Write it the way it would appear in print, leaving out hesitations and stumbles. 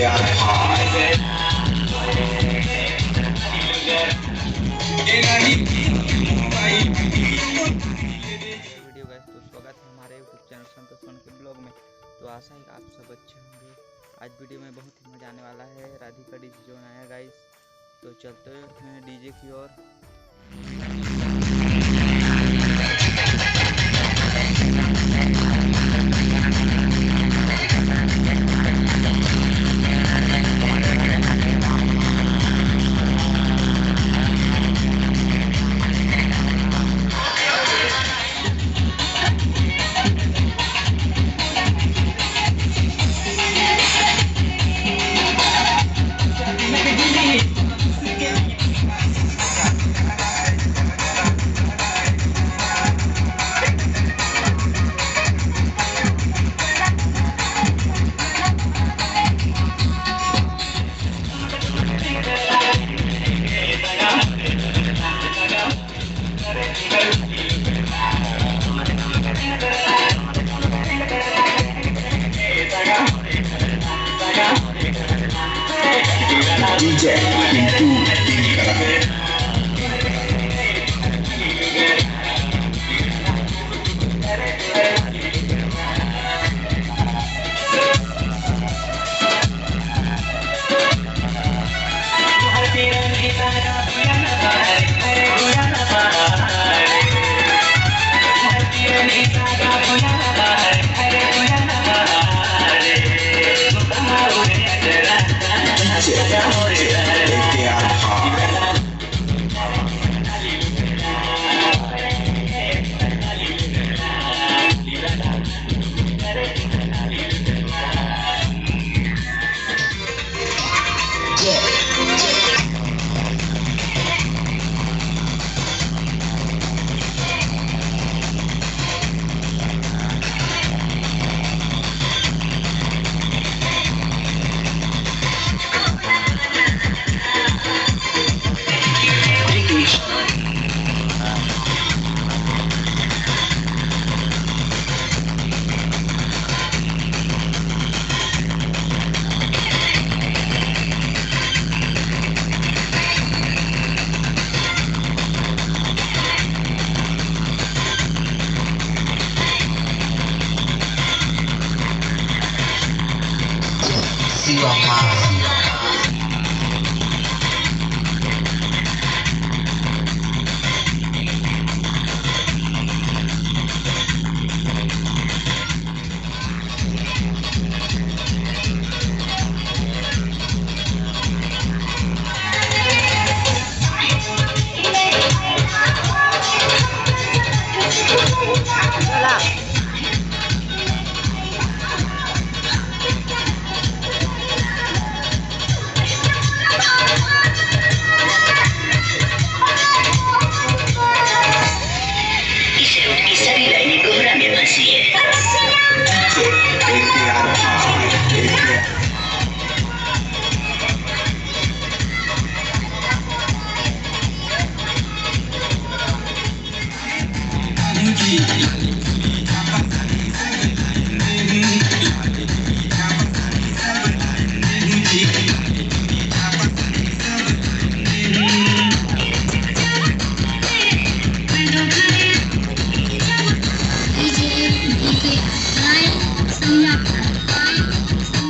Guys, तो स्वागत है हमारे यूट्यूब चैनल संतोष वन के ब्लॉग में। तो आशा है आप सब अच्छे होंगे। आज वीडियो में बहुत ही मजा आने वाला है। राधिका डीजे जो आया गाइस, तो चलते हैं डीजे की ओर। DJ Pintu Tingkara. DJ